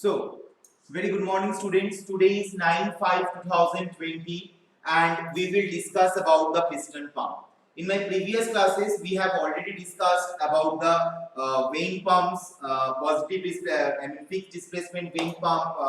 So, very good morning students. Today is 9/5/2020 and we will discuss about the piston pump. In my previous classes, we have already discussed about the vane pumps, fixed displacement vane pump,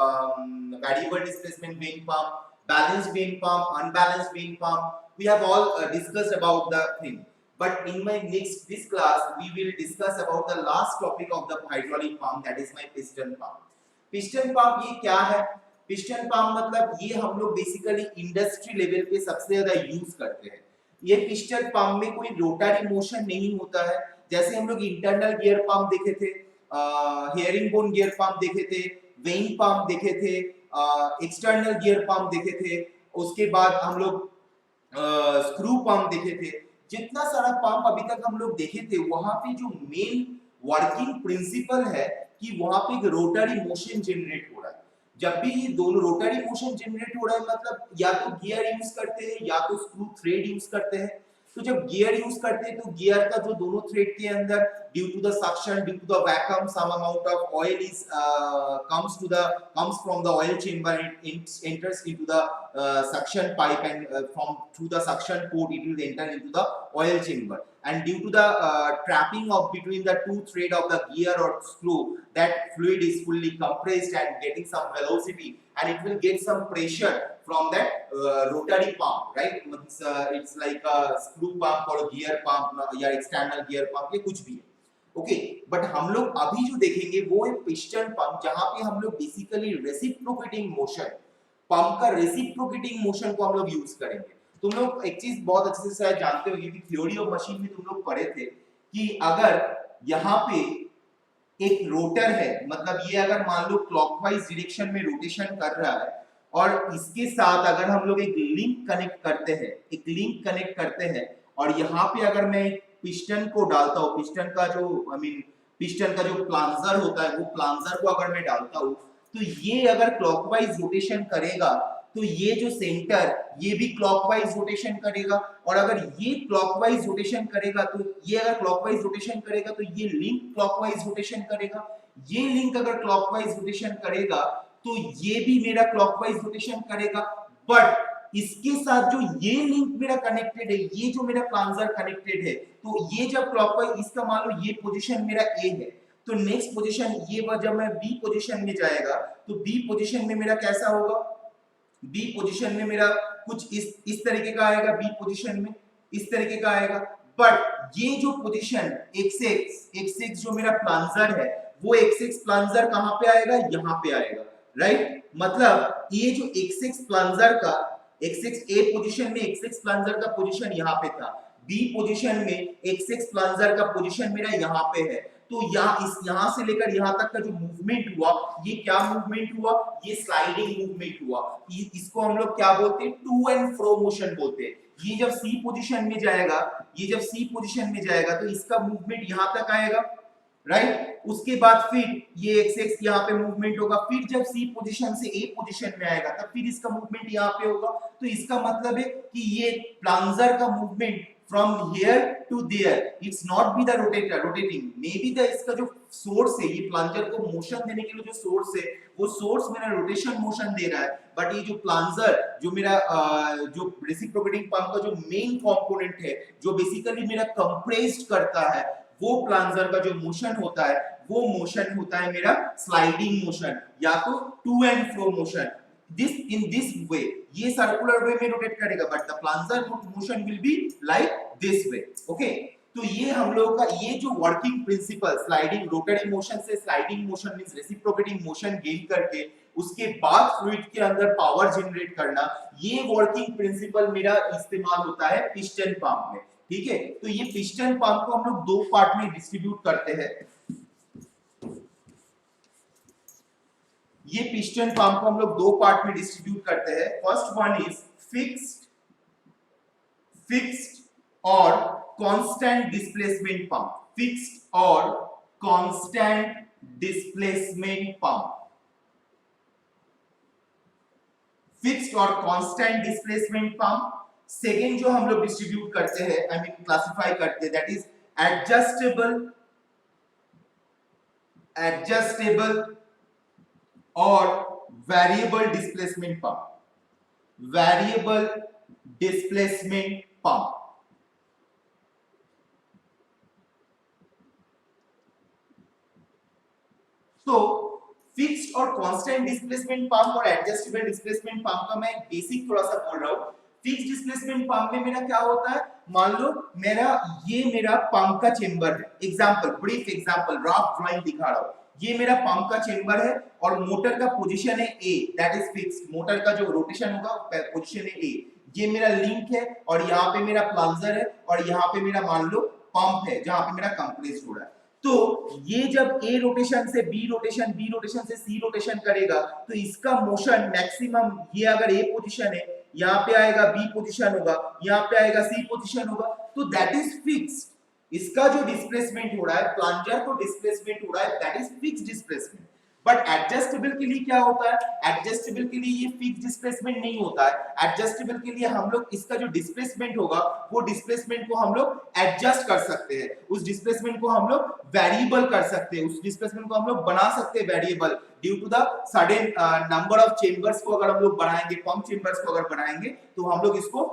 variable displacement vane pump, balanced vane pump, unbalanced vane pump. We have all discussed about the thing. But in my this class, we will discuss about the last topic of the hydraulic pump, that is my piston pump. Piston pump ये क्या है? Piston pump मतलब ये हम लोग basically industry level पे सबसे ज्यादा यूज करते हैं। ये पिस्टन पंप में कोई रोटरी मोशन नहीं होता है, जैसे हम लोग इंटरनल गियर पंप देखे थे, हेयरिंग बोन गियर पंप देखे थे, वेन पंप देखे थे, एक्सटर्नल गियर पंप देखे थे, उसके बाद हम लोग स्क्रू पंप देखे थे। जितना सारा पंप अभी तक हम लोग देखे थे, वहां पे जो मेन वर्किंग प्रिंसिपल है कि वहां पे एक रोटरी मोशन जनरेट हो रहा है। जब भी ये दोनों रोटरी मोशन जनरेट हो रहा है, मतलब या तो गियर यूज करते हैं या तो स्क्रू थ्रेड यूज करते हैं। तो जब गियर यूज करते हैं तो गियर का जो दोनों थ्रेड के अंदर due to the suction, due to the vacuum, some amount of oil is comes from the oil chamber, it enters into the suction pipe, and from through the suction port it will enter into the oil chamber, and due to the trapping of between the two thread of the gear or screw, that fluid is fully compressed and getting some velocity, and it will get some pressure from that rotary pump, right? It's like a screw pump or a gear pump या external gear pump, ये कुछ भी है। Okay, but हम लोग अभी जो देखेंगे वो है पिस्टन पंप, जहां पे हम लोग बेसिकली रेसिप्रोकेटिंग मोशन, पंप का रेसिप्रोकेटिंग मोशन को हम लोग यूज करेंगे। तुम लोग एक चीज बहुत अच्छे से शायद जानते हो, ये भी थ्योरी ऑफ मशीन में तुम लोग पढ़े थे कि अगर यहाँ पे एक रोटर है, मतलब ये अगर मान लो क्लॉकवाइज डायरेक्शन में रोटेशन कर रहा है, और इसके साथ अगर हम लोग एक लिंक कनेक्ट करते हैं, एक लिंक कनेक्ट करते हैं, और यहाँ पे अगर मैं पिस्टन को डालता हूँ, पिस्टन का जो पिस्टन का जो प्लांजर होता है, वो प्लांजर को अगर मैं डालता हूँ, तो ये अगर क्लॉकवाइज रोटेशन करेगा तो ये जो सेंटर, ये भी क्लॉकवाइज रोटेशन करेगा, और अगर ये क्लॉकवाइज रोटेशन करेगा तो ये अगर क्लॉकवाइज रोटेशन करेगा तो ये लिंक क्लॉकवाइज रोटेशन करेगा, ये लिंक अगर क्लॉकवाइज रोटेशन करेगा तो ये भी मेरा क्लॉकवाइज रोटेशन करेगा। बट इसके साथ जो ये लिंक मेरा कनेक्टेड है, ये जो मेरा प्लांजर कनेक्टेड है, तो ये जब क्लॉकवाइज, इसका मान लो ये पोजीशन मेरा ए है, तो नेक्स्ट पोजीशन ये जब मैं बी पोजीशन में जाएगा तो बी पोजीशन में मेरा कैसा होगा? बी पोजीशन में मेरा कुछ इस तरीके का आएगा, बी पोजीशन में इस तरीके का आएगा। बट ये जो पोजीशन x6 जो मेरा प्लांजर है, वो x6 प्लांजर कहां पे आएगा? यहां पे आएगा, राइट? मतलब ये जो x6 प्लांजर का, x6 ए पोजीशन में x6 प्लांजर का पोजीशन यहां पे था, बी पोजीशन में x6 प्लांजर का पोजीशन मेरा यहां पे है। तो यहां से लेकर यहां तक का जो मूवमेंट हुआ, ये क्या मूवमेंट हुआ? ये स्लाइडिंग मूवमेंट हुआ। इसको हम लोग क्या बोलते हैं? टू एंड फ्रो मोशन बोलते हैं। ये जब सी पोजीशन में जाएगा, ये जब सी पोजीशन में जाएगा तो इसका मूवमेंट यहां तक आएगा, राइट? उसके बाद फिर ये x6 यहाँ पे मूवमेंट होगा, फिर जब सी पोजीशन से ए पोजीशन में आएगा तब फिर इसका मूवमेंट यहाँ पे होगा। तो इसका मतलब है कि ये प्लांजर का movement from here to there, it's not be the rotating, maybe the इसका जो सोर्स है, ये प्लांजर को मोशन देने के लिए जो सोर्स है, वो सोर्स मेरा रोटेशन मोशन दे रहा है, बट ये जो प्लांजर, जो मेरा जो रेसिप्रोकेटिंग पंप का जो मेन कंपोनेंट है, जो बेसिकली मेरा कंप्रेस्ड करता है, वो प्लांजर का जो मोशन होता है, वो मोशन होता है मेरा स्लाइडिंग मोशन या तो to and fro motion. in this way, ये सर्कुलर वे में रोटेट करेगा, but the plunger motion will be like this way. Okay, तो ये हम लोग का ये जो working principle, sliding rotary motion से sliding motion means reciprocating motion gain करके उसके बाद फ्लूइड के अंदर पावर जनरेट करना, ये वर्किंग प्रिंसिपल मेरा इस्तेमाल होता है पिस्टन पंप में। ठीक है, तो ये पिस्टन पंप को हम लोग दो पार्ट में डिस्ट्रीब्यूट करते हैं। ये पिस्टन पंप को हम लोग दो पार्ट में डिस्ट्रीब्यूट करते हैं। फर्स्ट वन इज फिक्स्ड और कांस्टेंट डिस्प्लेसमेंट पंप। फिक्स्ड और कांस्टेंट डिस्प्लेसमेंट पंप। फिक्स्ड और कांस्टेंट डिस्प्लेसमेंट पंप। सेकेंड जो हम लोग डिस्ट्रीब्यूट करते हैं, आई मीन क्लासिफाई करते हैं, दैट इज एडजस्टेबल और variable displacement pump, variable displacement pump. तो फिक्स्ड और कांस्टेंट डिस्प्लेसमेंट पंप और एडजस्टेबल डिस्प्लेसमेंट पंप का मैं बेसिक थोड़ा सा बोल रहा हूं। फिक्स्ड डिस्प्लेसमेंट पंप में मेरा क्या होता है, मान लो मेरा पंप का चेंबर है, example, brief example, rough drawing दिखा रहा हूं। ये मेरा पंप का चेंबर है और मोटर का पोजीशन है ए, दैट इज फिक्स्ड। मोटर का जो रोटेशन होगा पोजीशन है ए। ये मेरा लिंक है और यहाँ पे मेरा प्लंजर है और यहाँ पे मेरा मान लो पंप है जहां पे मेरा कंप्रेस हो रहा है। तो ये जब ए रोटेशन से बी रोटेशन, बी रोटेशन से सी रोटेशन करेगा तो इसका मोशन मैक्सिमम, ये अगर ए पोजीशन है, यहाँ पे आएगा बी पोजीशन होगा, यहाँ पे आएगा सी पोजीशन होगा, तो दैट इज फिक्स्ड। इसका जो डिस्प्लेसमेंट हो रहा है, प्लंजर को डिस्प्लेसमेंट हो रहा है, that is fixed displacement. But adjustable के लिए क्या होता है, एडजस्टेबल के लिए ये फिक्स डिस्प्लेसमेंट नहीं होता है। एडजस्टेबल के लिए हम लोग इसका जो डिस्प्लेसमेंट होगा वो डिस्प्लेसमेंट को हम लोग एडजस्ट कर सकते हैं, उस डिस्प्लेसमेंट को हम लोग वेरिएबल कर सकते हैं, उस डिस्प्लेसमेंट को हम लोग बना सकते हैं variable due to the sudden number of chambers को अगर हम लोग बढ़ाएंगे, पंप चेंबर्स को अगर बढ़ाएंगे तो हम लोग इसको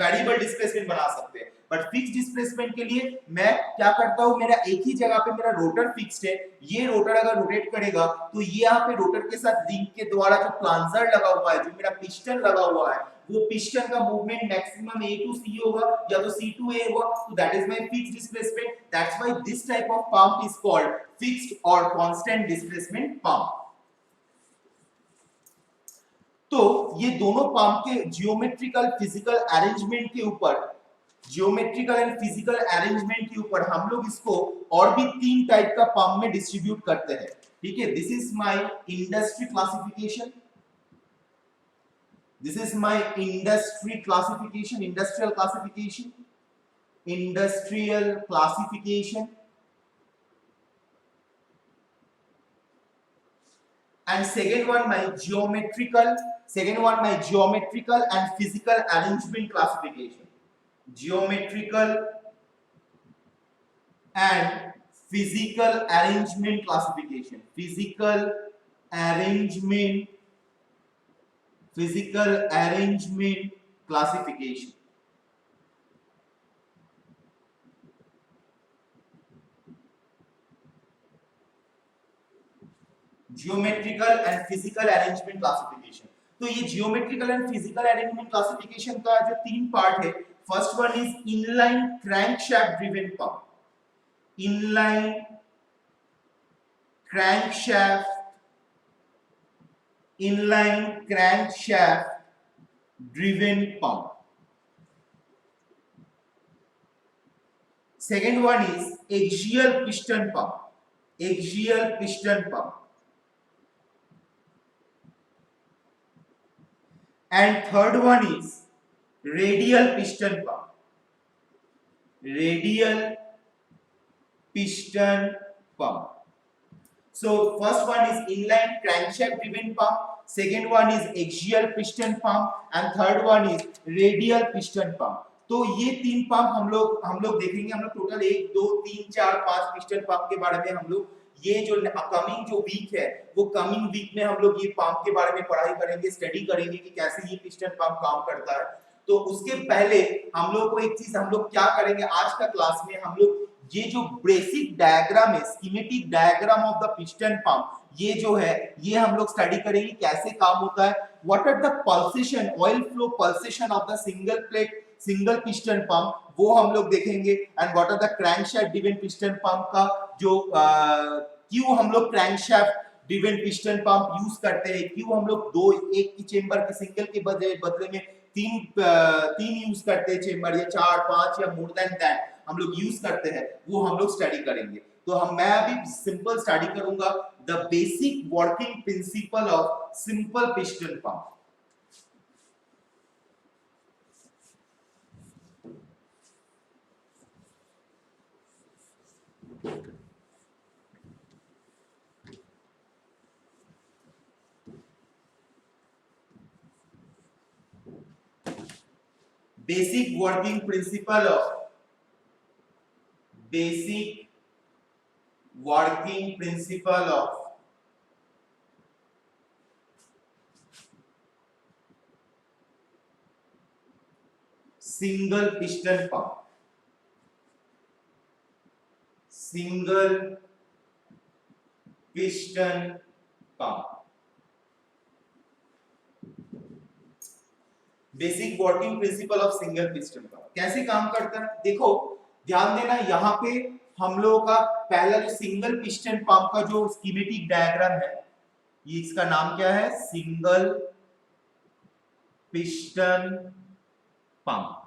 वेरिएबल डिस्प्लेसमेंट बना सकते हैं। बट फिक्स डिस्प्लेसमेंट के लिए मैं क्या करता हूं, मेरा एक ही जगह पे मेरा रोटर फिक्स्ड है, ये रोटर अगर रोटेट करेगा तो ये यहाँ पे रोटर के साथ लिंक के द्वारा जो प्लंजर लगा हुआ है, जो मेरा पिस्टन लगा हुआ है, वो पिस्टन का movement maximum A to C होगा या तो C to A होगा, तो that is my fixed displacement. That's why this type of pump is called fixed और कांस्टेंट डिस्प्लेसमेंट पंप। तो ये दोनों पंप के जियोमेट्रिकल फिजिकल अरेंजमेंट के ऊपर, जियोमेट्रिकल एंड फिजिकल अरेंजमेंट के ऊपर हम लोग इसको और भी तीन टाइप का पंप में डिस्ट्रीब्यूट करते हैं। ठीक है, this is my industry classification, this is my industry classification, industrial classification, industrial classification, and second one my geometrical and physical arrangement classification, geometrical and physical arrangement classification, physical arrangement classification. Geometrical and physical arrangement classification. तो ये geometrical and physical arrangement classification का जो तीन part है, first one is inline crankshaft driven pump, inline crankshaft, inline crankshaft driven pump. Second one is axial piston pump, axial piston pump. And third one is radial piston pump, radial piston pump. So first one is inline crankshaft driven pump, second one is axial piston pump and third one is radial piston pump. तो ये तीन pump हम लोग देखेंगे। हम लोग total 1 2 3 4 5 piston pump के बारे में हम लोग ये जो कमिंग जो वीक है वो कमिंग वीक में हम लोग ये पंप के बारे में पढ़ाई करेंगे, स्टडी करेंगे कि कैसे ये पिस्टन पंप काम करता है। तो उसके पहले हम लोग को एक चीज हम लोग क्या करेंगे आज का क्लास में, हम लोग ये जो बेसिक डायग्राम है, schematic diagram of the piston pump, ये जो है ये हम लोग स्टडी करेंगे कैसे काम होता है। What are the pulsation, oil flow pulsation of the single plate single piston pump, वो हम लोग देखेंगे। And what are the crankshaft driven piston pump का जो क्यों हम लोग crankshaft driven piston pump use करते हैं, क्यों हम लोग दो एक की चेंबर के सिंगल के बदले में तीन यूज करते हैं चेंबर, या 4 5 या मोर देन दैट हम लोग यूज करते हैं, वो हम लोग स्टडी करेंगे। तो मैं अभी सिंपल स्टडी करूंगा the basic working principle of simple piston pump. Basic working principle of basic working principle of single piston pump, single piston pump. Basic working principle of single piston pump कैसे काम करता है, देखो ध्यान देना, यहाँ पे हम लोगों का पहला जो सिंगल पिस्टन पंप का जो स्कीमेटिक डायग्राम है, ये इसका नाम क्या है, सिंगल पिस्टन पंप।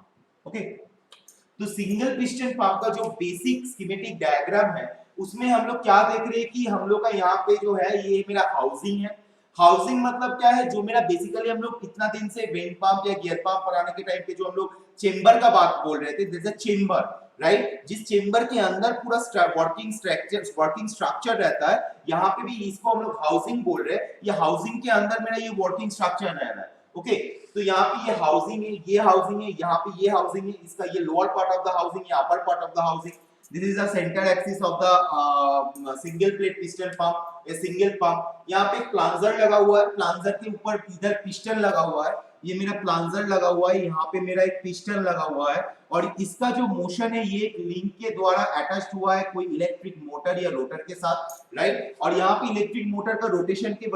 ओके, तो सिंगल पिस्टन पंप का जो बेसिक स्कीमेटिक डायग्राम है उसमें हम लोग क्या देख रहे हैं कि हम लोग का यहाँ पे जो है ये मेरा हाउसिंग है। हाउसिंग मतलब क्या है, जो मेरा बेसिकली हम लोग कितना दिन से वेंट पंप या गियर पंप बनाने के टाइम पे जो हम लोग चेंबर का बात बोल रहे थे, जैसे चेंबर, राइट, जिस चेंबर के अंदर पूरा वर्किंग स्ट्रक्चर रहता है, यहाँ पे भी इसको हम लोग हाउसिंग बोल रहे हैं। ये हाउसिंग के अंदर मेरा ये वर्किंग स्ट्रक्चर रह रहा है। ओके, तो यहाँ पे ये हाउसिंग है, ये हाउसिंग है, यहाँ पे ये हाउसिंग है, इसका ये lower part of the housing, ये upper part of the housing. This is the center axis of the single plate piston pump, a single pump। यहाँ पे प्लांजर लगा हुआ है, प्लांजर के ऊपर इधर पिस्टन लगा हुआ है, ये मेरा प्लांजर लगा हुआ है, यहाँ पे मेरा एक पिस्टन लगा हुआ है, और इसका जो मोशन है ये एक लिंक के द्वारा अटैच्ड हुआ है कोई इलेक्ट्रिक मोटर या रोटर के साथ, राइट। और यहाँ पे इलेक्ट्रिक मोटर का रोटेशन की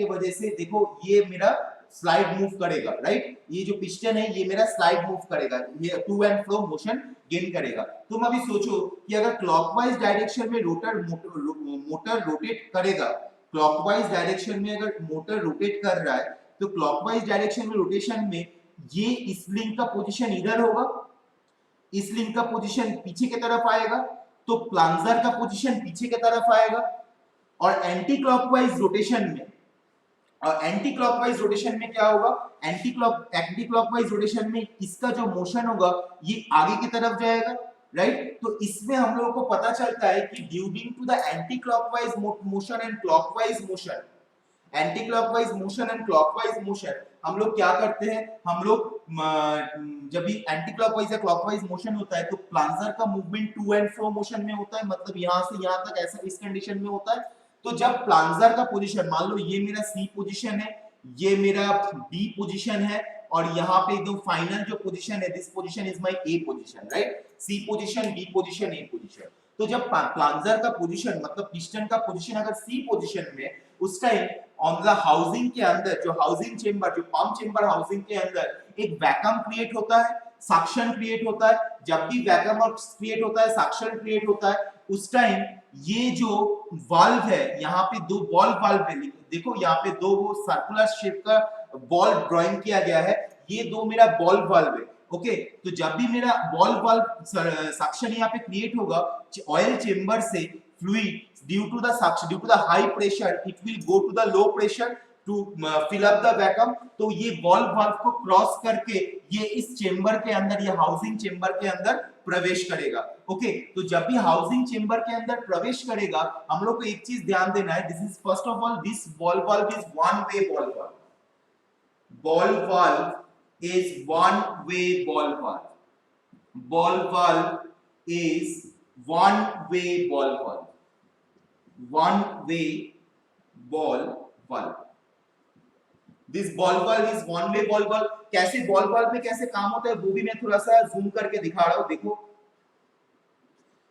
वजह से देखो ये मेरा स्लाइड मूव करेगा, राइट, ये जो पिस्टन है ये मेरा स्लाइड मूव करेगा, ये to and fro motion gain करेगा। तुम अभी सोचो कि अगर क्लॉकवाइज डायरेक्शन में मोटर रोटेट करेगा, क्लॉकवाइज डायरेक्शन में अगर मोटर रोटेट कर रहा है तो क्लॉकवाइज डायरेक्शन में रोटेशन में ये इस लिंक का पोजीशन इधर होगा, इस लिंक का पोजीशन पीछे की तरफ आएगा, तो प्लांजर का पोजीशन पीछे की तरफ आएगा। और एंटी क्लॉकवाइज रोटेशन में क्या होगा, एंटी क्लॉकवाइज रोटेशन में इसका जो मोशन होगा ये आगे की तरफ जाएगा, राइट। तो इसमें हम लोगों को पता चलता है कि during to the anticlockwise motion and clockwise motion, anticlockwise motion and clockwise motion, हम लोग क्या करते हैं, हम लोग जब भी एंटी क्लॉकवाइज या क्लॉकवाइज मोशन होता है तो प्लांजर का movement to and fro motion में होता है, मतलब यहां से यहां तक ऐसा इस कंडीशन में होता है। तो जब प्लांजर का पोजीशन, मान लो ये मेरा सी पोजीशन है, ये मेरा बी पोजीशन है, और यहाँ पे एकदम फाइनल जो पोजीशन है, this position is my A position, right, C position, B position, A position. तो जब प्लांजर का पोजीशन मतलब पिस्टन का पोजीशन अगर सी पोजीशन में, उस टाइम ऑन द हाउसिंग के अंदर, जो हाउसिंग चेंबर, जो पंप चेंबर हाउसिंग के अंदर एक वैक्यूम क्रिएट होता है, सक्शन क्रिएट होता है। जब भी वैक्यूम क्रिएट होता है, सक्शन क्रिएट होता है, उस टाइम ये जो वाल्व है, यहाँ पे दो बॉल वाल्व है, देखो यहाँ पे दो वो सर्कुलर शेप का बॉल ड्राइंग किया गया है, ये दो मेरा बॉल वाल्व है। ओके, तो जब भी मेरा बॉल वाल्व सक्शन यहाँ पे क्रिएट होगा, ऑयल चेंबर से fluid due to the high pressure it will go to the low pressure to fill up the vacuum. तो ये बॉल वाल्व को क्रॉस करके ये इस चेंबर के अंदर, ये हाउसिंग चेंबर के अंदर प्रवेश करेगा। ओके, तो जब भी हाउसिंग चेंबर के अंदर प्रवेश करेगा, हम लोग को एक चीज ध्यान देना है, this is first of all, this ball valve is one way ball valve, ball valve is one way ball valve, ball valve is one way ball valve, one way ball valve, this ball valve is one way ball valve. कैसे ball valve में कैसे काम होता है वो भी मैं थोड़ा सा जूम करके दिखा रहा हूं, देखो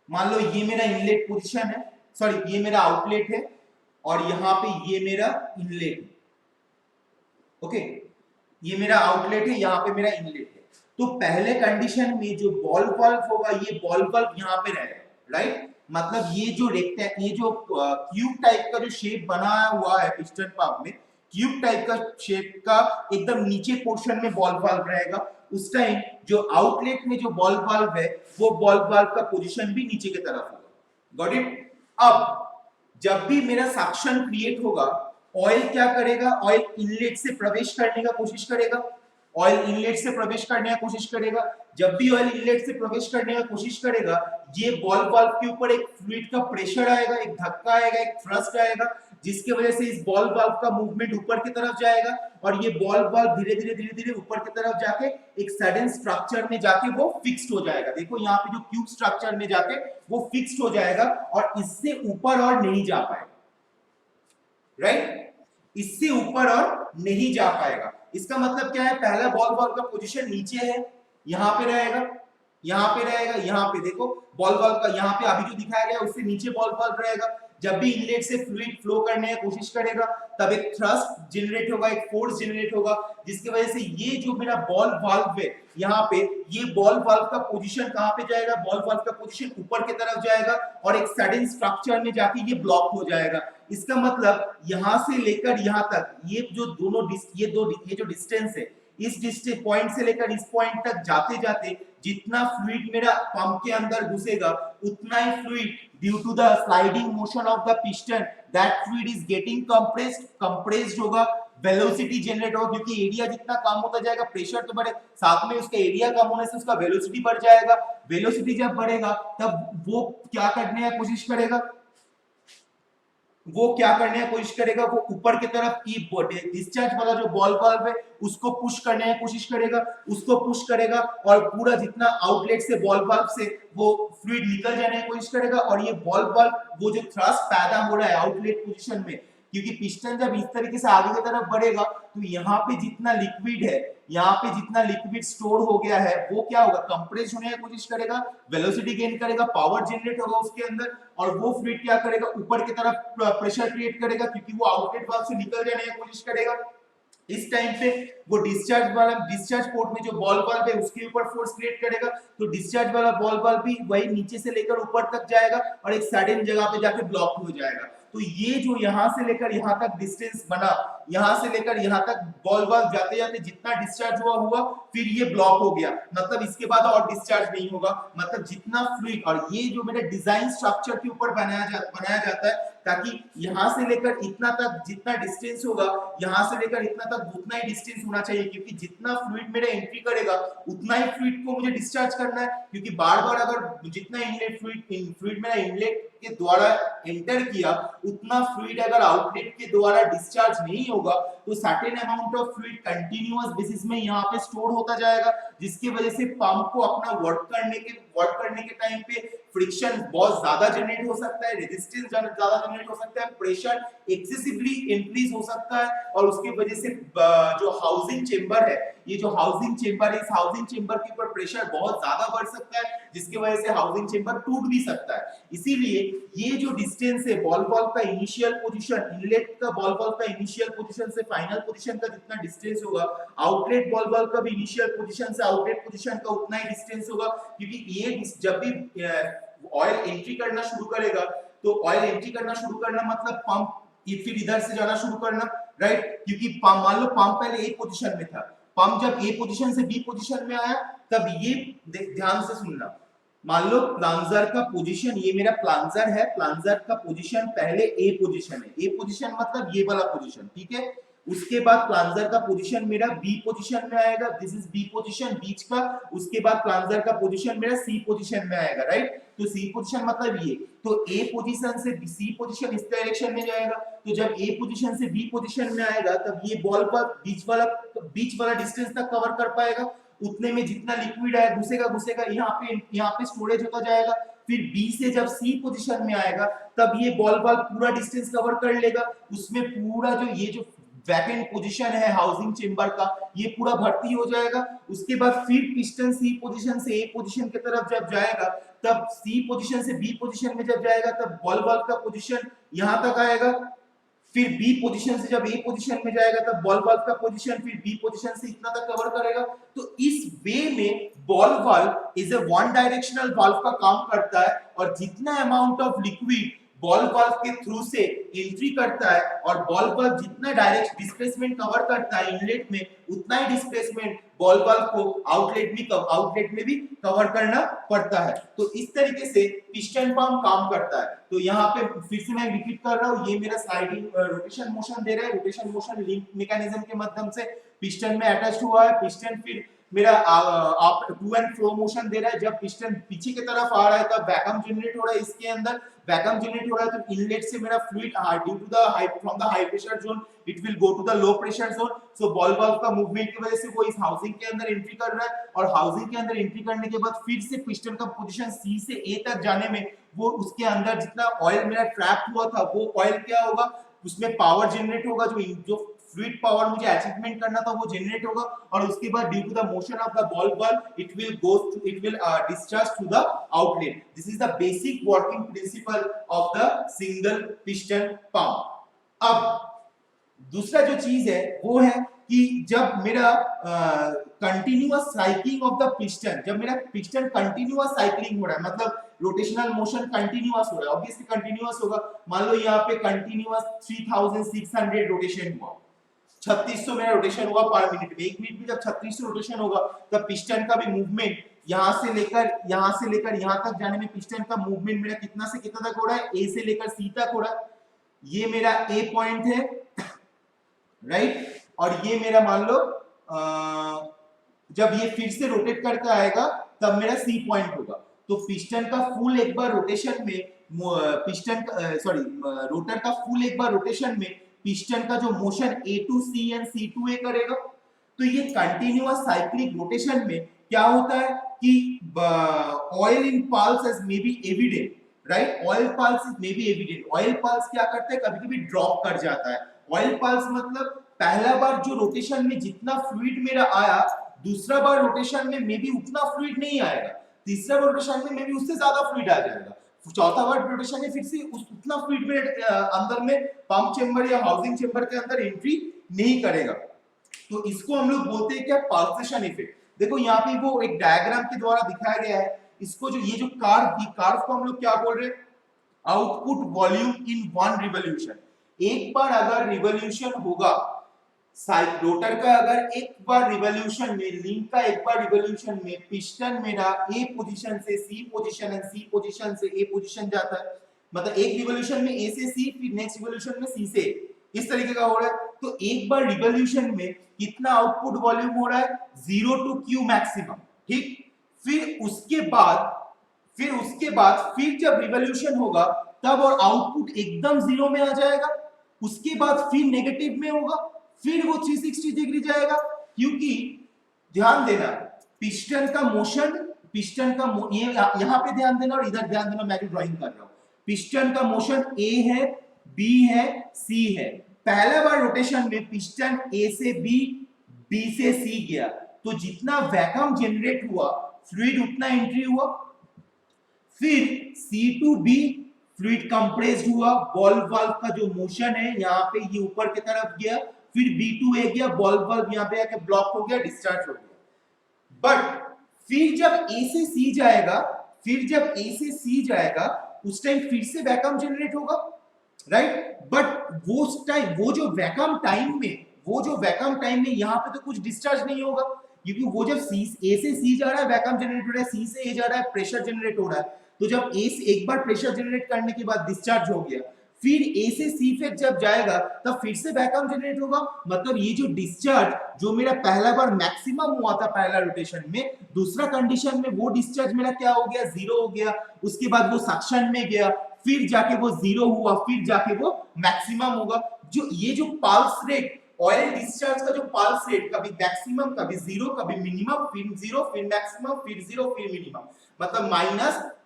मान लो ये मेरा इनलेट पोजीशन है, सॉरी ये मेरा आउटलेट है, और यहाँ पे ये मेरा इनलेट है। ओके, ये मेरा आउटलेट है, यहाँ पे मेरा इनलेट है। तो पहले कंडीशन में जो बॉल वाल्व होगा, ये बॉल वाल्व यहाँ पे रहेगा, राइट, मतलब ये जो ये जो क्यूब टाइप का जो शेप बनाया हुआ है पिस्टन पंप में, क्यूब टाइप का शेप का एकदम नीचे पोर्शन में बॉल वाल्व रहेगा। उस टाइम जो आउटलेट में जो बॉल वाल्व है, वो बॉल वाल्व का पोजीशन भी नीचे की तरफ होगा। Got it. अब जब भी मेरा सक्शन क्रिएट होगा, ऑयल क्या करेगा, ऑयल इनलेट से प्रवेश करने का कोशिश करेगा, ऑयल इनलेट से प्रवेश करने का कोशिश करेगा। जब भी ऑयल इनलेट से प्रवेश करने का कोशिश करेगा, ये बॉल वाल्व के ऊपर एक फ्लूइड का प्रेशर आएगा, एक धक्का आएगा, एक थ्रस्ट आएगा, जिसके वजह से इस बॉल वाल्व का मूवमेंट ऊपर की तरफ जाएगा, और ये बॉल वाल्व धीरे धीरे ऊपर की तरफ जाके एक सडन स्ट्रक्चर में जाके वो फिक्स्ड हो जाएगा। देखो यहाँ पे जो क्यूब स्ट्रक्चर में जाके वो फिक्स्ड हो जाएगा, और इससे ऊपर और नहीं जा पाएगा, राइट। इससे ऊपर और नहीं जा पाएगा। इसका मतलब क्या है, पहला बॉल वाल्व का पोजीशन नीचे है, यहाँ पे रहेगा, यहाँ पे रहेगा, यहाँ पे देखो बॉल वाल्व का यहाँ पे अभी जो दिखाया गया उससे नीचे बॉल वाल्व रहेगा। जब भी इनलेट से फ्लूइड फ्लो करने की कोशिश करेगा तब एक थ्रस्ट जनरेट होगा, एक फोर्स जनरेट होगा, जिसकी वजह से ये जो मेरा बॉल वाल्व है यहाँ पे, ये बॉल वाल्व का पोजीशन कहाँ पे जाएगा, बॉल वाल्व का पोजीशन ऊपर की तरफ जाएगा और एक सडन स्ट्रक्चर में जाके ये ब्लॉक हो जाएगा। इसका मतलब यहाँ से लेकर यहाँ तक ये जो दोनों ये जो डिस्टेंस है, इस डिस्टेंस पॉइंट से लेकर इस पॉइंट तक जाते जाते जितना फ्लूइड मेरा पंप के अंदर घुसेगा उतना ही fluid due to the sliding motion of the piston that fluid is getting compressed होगा, वेलोसिटी जनरेट होगा, क्योंकि एरिया जितना कम होता जाएगा प्रेशर तो बढ़े, साथ में उसका एरिया कम होने से उसका वेलोसिटी बढ़ जाएगा। वेलोसिटी जब बढ़ेगा तब वो क्या करने की कोशिश करेगा, वो क्या करने की कोशिश करेगा, वो ऊपर की तरफ की डिस्चार्ज वाला जो बॉल वाल्व है उसको पुश करने की कोशिश करेगा, उसको पुश करेगा और पूरा जितना आउटलेट से बॉल वाल्व से वो फ्लूइड निकल जाने की कोशिश करेगा। और ये बॉल वाल्व वो जो थ्रस्ट पैदा हो रहा है आउटलेट पोजीशन में, क्योंकि पिस्टन जब इस तरीके से आगे की तरफ बढ़ेगा तो यहाँ पे जितना लिक्विड है, यहाँ पे जितना लिक्विड स्टोर हो गया है वो क्या होगा, कंप्रेस होने की कोशिश करेगा, वेलोसिटी गेन करेगा, पावर जनरेट होगा उसके अंदर और वो फ्लूइड क्या करेगा, ऊपर की तरफ प्रेशर क्रिएट करेगा क्योंकि वो आउटलेट वाल्व से निकल जाने की कोशिश करेगा। इस टाइम पे वो डिस्चार्ज पोर्ट में जो बॉल वाल्व है उसके ऊपर फोर्स क्रिएट करेगा, तो डिस्चार्ज वाला बॉल वाल्व भी वही नीचे से लेकर ऊपर तक जाएगा और एक सडन जगह पे जाके ब्लॉक हो जाएगा। तो ये जो यहाँ से लेकर यहाँ तक डिस्टेंस बना, यहाँ से लेकर यहाँ तक बॉल वाल्व जाते जाते जितना डिस्चार्ज हुआ फिर ये ब्लॉक हो गया, मतलब इसके बाद और डिस्चार्ज नहीं होगा, मतलब जितना फ्लूइड, और ये जो मेरे डिजाइन स्ट्रक्चर के ऊपर बनाया जाता है ताकि यहाँ से लेकर इतना तक जितना डिस्टेंस होगा, यहाँ से लेकर इतना तक उतना ही डिस्टेंस होना चाहिए, क्योंकि जितना फ्लूइड मेरा एंट्री करेगा उतना ही फ्लूइड को मुझे डिस्चार्ज करना है, क्योंकि बार बार अगर जितना इनलेट फ्लूइड मेरा इनलेट के द्वारा एंटर किया उतना फ्लूइड अगर आउटलेट के द्वारा डिस्चार्ज नहीं होगा तो certain amount of fluid continuous basis में यहाँ पे स्टोर होता जाएगा, जिसकी वजह से पंप को अपना वर्क करने के टाइम पे फ्रिक्शन बहुत ज्यादा जनरेट हो सकता है, रेजिस्टेंस ज्यादा जनरेट हो सकता है, प्रेशर एक्सेसिवली इंक्रीज हो सकता है और उसकी वजह से जो हाउसिंग चेंबर है, ये जो हाउसिंग चेंबर है, इस हाउसिंग चेंबर के ऊपर प्रेशर बहुत ज्यादा बढ़ सकता है, जिसकी वजह से हाउसिंग चेंबर टूट भी सकता है। इसीलिए ये जो डिस्टेंस है बॉल वाल्व का इनिशियल पोजीशन, इनलेट का बॉल वाल्व का इनिशियल पोजीशन से फाइनल पोजीशन का जितना डिस्टेंस होगा, आउटलेट बॉल वाल्व का भी इनिशियल पोजीशन से आउटलेट पोजीशन का उतना ही डिस्टेंस होगा, क्योंकि ये जब भी ऑयल एंट्री करना शुरू करेगा तो ऑयल एंट्री करना शुरू करना मतलब पंप फिर इधर से जाना शुरू करना, राइट, क्योंकि पंप मान लो पंप पहले ए पोजीशन में था, पंप जब ए पोजीशन से बी पोजीशन में आया तब ये ध्यान से सुनना, मान लो प्लांजर का पोजीशन, ये मेरा प्लांजर है, प्लांजर का पोजीशन पहले ए पोजीशन है, ए पोजीशन मतलब ये वाला पोजीशन, ठीक है, उसके बाद प्लांजर का पोजीशन मेरा बी पोजीशन में आएगा, दिस इज बी पोजीशन बीच का, उसके बाद प्लांजर का पोजीशन मेरा सी पोजीशन में आएगा, राइट, तो सी पोजीशन मतलब ये, तो ए पोजीशन से सी पोजीशन इस डायरेक्शन में जाएगा, तो जब ए पोजीशन से बी पोजीशन में आएगा तब ये बॉल पर बीच वाला डिस्टेंस तक कवर कर पाएगा, उतने में जितना लिक्विड है घुसेगा यहाँ पे स्टोरेज होता जाएगा, फिर बी से जब सी पोजीशन में आएगा तब ये बॉल पूरा डिस्टेंस कवर कर लेगा, उसमें पूरा ये जो वैकेंट पोजीशन है हाउसिंग चेंबर का ये पूरा भर्ती हो जाएगा, उसके बाद फिर पिस्टन सी पोजीशन से ए पोजीशन की तरफ जब जाएगा तब सी पोजीशन से बी पोजीशन में जब जाएगा तब बॉल का पोजीशन यहाँ तक आएगा, फिर बी पोजीशन से जब ए पोजीशन में जाएगा तब बॉल वाल्व का पोजीशन फिर बी पोजीशन से इतना तक कवर करेगा। तो इस वे में ball valve is a one directional valve का काम करता है और जितना amount of liquid ball valve के थ्रू से एंट्री करता है और बॉल वाल्व जितना डायरेक्ट डिस्प्लेसमेंट कवर करता है इनलेट में उतना ही डिस्प्लेसमेंट बॉल वाल्व को आउटलेट में भी कवर करना पड़ता है। तो इस तरीके से पिस्टन पंप काम करता है। तो यहाँ पे फिर से मैं रिपीट कर रहा हूँ, ये मेरा स्लाइडिंग रोटेशन मोशन दे रहा है, रोटेशन मोशन लिंक मैकेनिज्म के माध्यम से पिस्टन में अटैच्ड हुआ है, पिस्टन फिर मेरा टू एंड फ्लो मोशन दे रहा है, जब पिस्टन पीछे की तरफ आ रहा है तब वैक्यूम जनरेट हो रहा है, इसके अंदर वैक्यूम जनरेट हो रहा है तो इनलेट से मेरा fluid due to the from the high pressure zone it will go to the low pressure zone, so ball valve का मूवमेंट की वजह से वो इस हाउसिंग के अंदर एंट्री कर रहा है और हाउसिंग के अंदर एंट्री करने के बाद फिर से पिस्टन का पोजीशन सी से ए तक जाने में वो उसके अंदर जितना ऑयल मेरा ट्रैप हुआ था वो ऑयल क्या होगा, उसमें पावर जनरेट होगा, जो फ्लूइड पावर मुझे अचीवमेंट करना था वो जनरेट होगा, और उसके बाद due to the motion of the ball bulb it will discharge to the outlet. This is the basic working principle of the single piston pump. अब दूसरा जो चीज है वो है कि जब मेरा continuous cycling of the piston, जब मेरा पिस्टन कंटिन्यूअस साइक्लिंग हो रहा है, मतलब रोटेशनल मोशन कंटिन्यूअस हो रहा है, ऑब्वियसली कंटिन्यूअस होगा. मान लो यहाँ पे कंटिन्यूअस 3600 रोटेशन हुआ, 3600 मेरा रोटेशन हुआ पर मिनट में. एक मिनट में जब 3600 रोटेशन होगा तब पिस्टन का भी मूवमेंट यहां से लेकर यहां तक जाने में पिस्टन का मूवमेंट मेरा कितना से कितना तक हो रहा है, ए से लेकर सी तक हो रहा है. ये मेरा ए पॉइंट है, राइट, और ये मेरा मान लो जब ये फिर से रोटेट करके आएगा तब मेरा सी पॉइंट होगा. तो पिस्टन का फुल एक बार रोटेशन में रोटर का फुल एक बार रोटेशन में पिस्टन का जो motion A to C and C to A करेगा. तो ये कंटिन्यूअस साइक्लिक रोटेशन में क्या होता है कि oil in pulse is may be evident, right. Oil pulse is may be evident. Oil pulse क्या करता है, कभी-कभी ड्रॉप कर जाता है. ऑयल पल्स मतलब पहला बार जो रोटेशन में जितना फ्लूइड मेरा आया, दूसरा बार रोटेशन में मे बी उतना फ्लूइड नहीं आएगा, तीसरा बार रोटेशन में मे बी उससे ज्यादा फ्लूइड आ जाएगा, चौथा बार रोटेशन में फिर से उतना फ्लूइड में अंदर में पंप चेंबर या हाउसिंग चेंबर के अंदर एंट्री नहीं करेगा. तो इसको हम लोग बोलते हैं क्या, पल्सेशन इफेक्ट. देखो यहाँ पे वो एक डायग्राम के द्वारा दिखाया गया है. इसको जो ये जो कार्व को हम लोग क्या बोल रहे हैं, output volume in one revolution. एक बार अगर रिवॉल्यूशन होगा रोटर का, अगर एक बार रिवॉल्यूशन में, लिंक का एक बार रिवॉल्यूशन में पिस्टन मेरा ए पोजीशन से सी पोजीशन एंड सी पोजीशन से ए पोजीशन जाता है, मतलब एक रिवॉल्यूशन में ए से सी, फिर नेक्स्ट रिवॉल्यूशन में सी से ए, इस तरीके का हो रहा है. तो एक बार रिवॉल्यूशन में कितना आउटपुट वॉल्यूम हो रहा है, 0 टू क्यू मैक्सिमम, ठीक. फिर उसके बाद फिर जब रिवॉल्यूशन होगा तब और आउटपुट एकदम 0 में आ जाएगा. उसके बाद फिर नेगेटिव में होगा, फिर वो 360 डिग्री जाएगा. क्योंकि ध्यान देना पिस्टन का मोशन, ये यहां पे ध्यान देना और इधर ध्यान देना, मैं भी ड्राइंग कर रहा हूं. पिस्टन का मोशन ए है, बी है, सी है. पहला बार रोटेशन में पिस्टन ए से बी, बी से सी गया, तो जितना वैक्यूम जनरेट हुआ फ्लूइड उतना एंट्री हुआ. फिर सी टू बी फ्लूइड कंप्रेस्ड हुआ, बॉल वाल्व का जो मोशन है यहाँ पे ये ऊपर की तरफ गया, फिर B2A गया, बॉल वाल्व यहाँ पे आके ब्लॉक हो गया, डिस्चार्ज हो गया. बट फिर जब A से C जाएगा, उस टाइम फिर से वैक्यूम जनरेट होगा, राइट. बट वो जो वैक्यूम टाइम में यहाँ पे तो कुछ डिस्चार्ज नहीं होगा, क्योंकि वो जब A से C जा रहा है वैक्यूम जनरेट हो रहा है, C से A जा रहा है प्रेशर जनरेट हो रहा है. तो जब A से एक बार प्रेशर जनरेट करने के बाद डिस्चार्ज हो गया, फिर A से C पे जब जाएगा तब फिर से वैक्यूम जनरेट होगा. मतलब ये जो डिस्चार्ज जो मेरा पहला बार मैक्सिमम हुआ था पहला रोटेशन में, दूसरा कंडीशन में वो डिस्चार्ज मेरा क्या हो गया, 0 हो गया. उसके बाद वो सक्शन में गया, फिर जाके वो 0 हुआ, फिर जाके वो मैक्सिमम होगा. जो ये जो पल्स रेट, ऑयल डिस्चार्ज का जो पल्स रेट, कभी मैक्सिमम, कभी 0, कभी मिनिमम, फिर 0, फिर मैक्सिमम, फिर 0, फिर मिनिमम, मतलब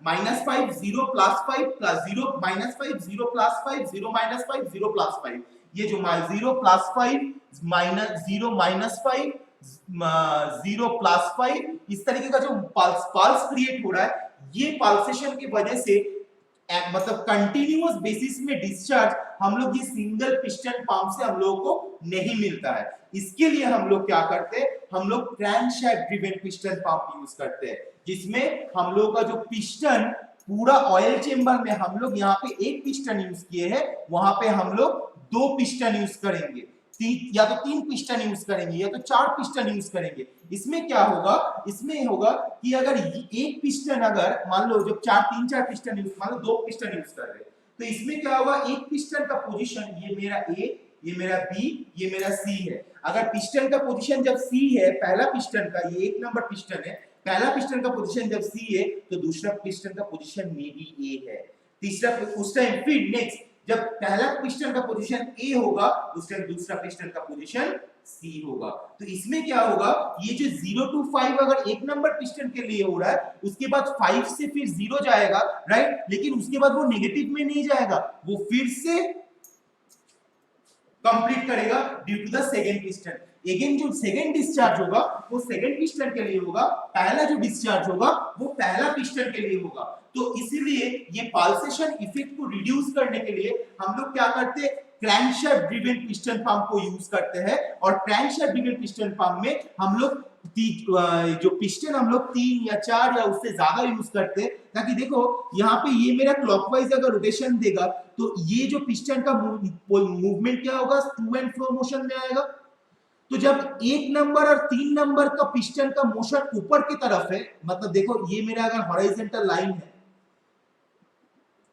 -5 0 +5 +0 -5 0 +5 0 -5 0 +5. ये जो 0 +5 -0 -5 0 +5 इस तरीके का जो पल्स क्रिएट हो रहा है, ये पल्सेशन की वजह से मतलब कंटिन्यूअस बेसिस में डिस्चार्ज हम लोग ये सिंगल पिस्टन पंप से हम लोगों को नहीं मिलता है. इसके लिए हम लोग क्या करते हैं, हम लोग क्रैंकशैफ्ट ड्रिवन पिस्टन पंप यूज करते हैं, जिसमें हम लोग का जो पिस्टन पूरा ऑयल चेंबर में हम लोग यहाँ पे एक पिस्टन यूज किए हैं, वहां पे हम लोग 2 पिस्टन यूज करेंगे, या तो 3 पिस्टन यूज करेंगे, या तो 4 पिस्टन यूज करेंगे. इसमें क्या होगा, इसमें होगा कि अगर एक पिस्टन, अगर मान लो जब 3-4 पिस्टन यूज, मान लो 2 पिस्टन यूज कर रहे हैं, तो इसमें क्या होगा, एक पिस्टन का पोजीशन, ये मेरा A, ये मेरा B, ये मेरा C है. अगर पिस्टन का पोजीशन जब C है, पहला पिस्टन का, ये 1 नंबर पिस्टन है, पहला पिस्टन का पोजीशन जब C है, तो दूसरा पिस्टन का पोजीशन मे बी A है, तीसरा उस टाइम, फिर नेक्स्ट जब पहला पिस्टन का पोजीशन A होगा, उस टाइम दूसरा पिस्टन का पोजीशन C होगा. तो इसमें क्या होगा, ये जो 0 to 5 अगर 1 नंबर पिस्टन के लिए हो रहा है, उसके बाद 5 से फिर 0 जाएगा, राइट. लेकिन उसके बाद वो नेगेटिव में नहीं जाएगा, वो फिर से कंप्लीट करेगा due to the second piston. Again जो सेकंड डिस्चार्ज होगा वो सेकंड पिस्टन के लिए होगा, पहला जो डिस्चार्ज होगा वो पहला पिस्टन के लिए होगा। तो इसीलिए ये पल्सेशन इफेक्ट को रिड्यूस करने के लिए हम लोग क्या करते हैं, क्रैंकशाफ्ट ड्रिवन पिस्टन पंप को यूज करते हैं। और क्रैंकशाफ्ट ड्रिवन पिस्टन पंप में हम लोग जो पिस्टन हम लोग 3 या 4 या उससे ज्यादा यूज करते हैं, ताकि देखो यहाँ पे ये मेरा क्लॉकवाइज अगर रोटेशन देगा तो ये जो पिस्टन का मूवमेंट क्या होगा, टू एंड फ्रो मोशन में आएगा। तो जब 1 नंबर और 3 नंबर का पिस्टन का मोशन ऊपर की तरफ है, मतलब देखो ये मेरा अगर हॉरिजॉन्टल लाइन है,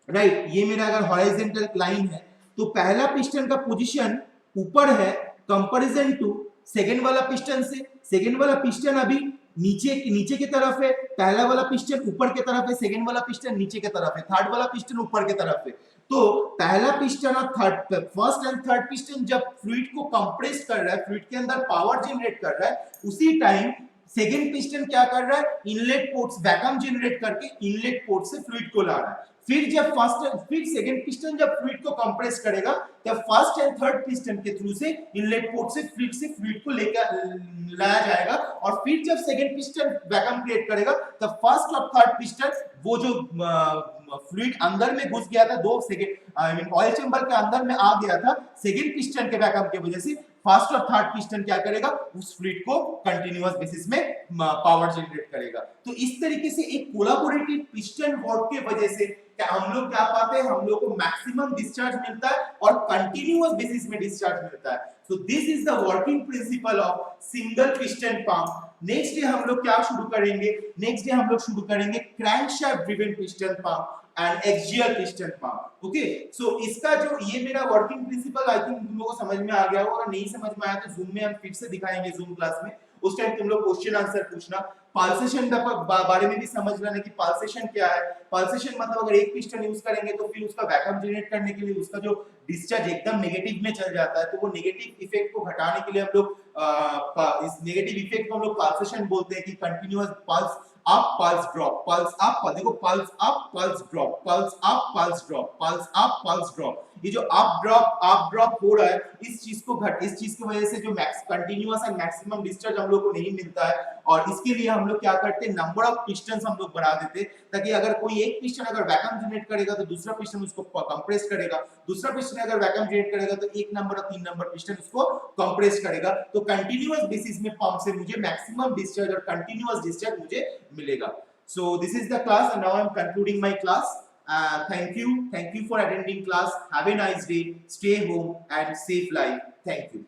राइट, ये मेरा अगर हॉरिजॉन्टल लाइन है तो पहला पिस्टन का पोजीशन ऊपर है कंपैरिजन टू सेकंड वाला पिस्टन से। सेकंड वाला पिस्टन अभी नीचे की तरफ है, पहला वाला पिस्टन ऊपर की तरफ है, सेकंड वाला पिस्टन नीचे की तरफ है, थर्ड वाला पिस्टन ऊपर की तरफ है। तो पहला पिस्टन और फर्स्ट एंड थर्ड पिस्टन जब फ्लूइड को कंप्रेस कर रहा है, फ्लूइड के अंदर पावर जनरेट कर रहा है, उसी टाइम सेकंड पिस्टन क्या कर रहा है, इनलेट पोर्ट्स वैक्यूम जनरेट करके इनलेट पोर्ट से फ्लूइड को ला रहा है। फिर सेकंड पिस्टन जब फ्लूइड को कंप्रेस करेगा तब फर्स्ट एंड थर्ड पिस्टन के थ्रू से इनलेट पोर्ट से फ्लूइड को लेकर लाया जाएगा। और फिर जब सेकंड पिस्टन वैक्यूम क्रिएट करेगा तब फर्स्ट और थर्ड पिस्टन वो जो फ्लूइड अंदर में घुस गया था, 2 सेकंड ऑयल चेंबर के अंदर में आ गया था, सेकंड पिस्टन के वैक्यूम की वजह से फर्स्ट और थर्ड पिस्टन क्या करेगा, उस फ्लूइड को कंटिन्यूअस बेसिस में पावर जनरेट करेगा। तो इस तरीके से एक कोलैबोरेटिव पिस्टन वर्क के वजह से हम लोग क्या पाते हैं, हम लोग को मैक्सिमम डिस्चार्ज मिलता है और कंटिन्यूअस बेसिस में डिस्चार्ज मिलता है। So this is the working principle of single piston pump. Next day हम लोग क्या शुरू करेंगे, नेक्स्ट डे हम लोग शुरू करेंगे crankshaft driven piston pump and axial piston pump. Okay, so इसका जो ये मेरा वर्किंग प्रिंसिपल आई थिंक तुम लोगों को समझ में आ गया होगा। अगर नहीं समझ में आया तो जूम में हम फिर से दिखाएंगे, जूम क्लास में, उस टाइम तुम लोग क्वेश्चन आंसर पूछना। पल्सेशन बारे में भी समझ लेना कि पल्सेशन क्या है। पल्सेशन मतलब अगर एक पिस्टन यूज करेंगे तो फिर उसका वैक्यूम जनरेट करने के लिए उसका जो डिस्चार्ज एकदम नेगेटिव में चल जाता है, तो वो नेगेटिव इफेक्ट को घटाने के लिए हम लोग इस नेगेटिव इफेक्ट को हम लोग पल्सेशन बोलते हैं कि continuous pulse up pulse drop, pulse up, देखो pulse up pulse drop, pulse up pulse drop, pulse up pulse drop. ये जो अप ड्रॉप हो रहा है, इस चीज की वजह से जो max continuous and maximum discharge हम लोग को नहीं मिलता है। और इसके लिए हम लोग क्या करते हैं, नंबर ऑफ पिस्टन्स हम लोग बढ़ा देते हैं, ताकि अगर कोई एक पिस्टन अगर वैक्यूम जनरेट करेगा तो दूसरा पिस्टन उसको कंप्रेस करेगा, दूसरा पिस्टन अगर वैक्यूम जनरेट करेगा तो 1 नंबर और 3 नंबर पिस्टन उसको कंप्रेस करेगा। तो कंटीन्यूअस बेसिस में पंप से मुझे मैक्सिमम डिस्चार्ज और कंटीन्यूअस डिस्चार्ज मुझे मिलेगा। So this is the class and now I am concluding my class. Thank you for attending class. Have a nice day. Stay home and safe life. Thank you.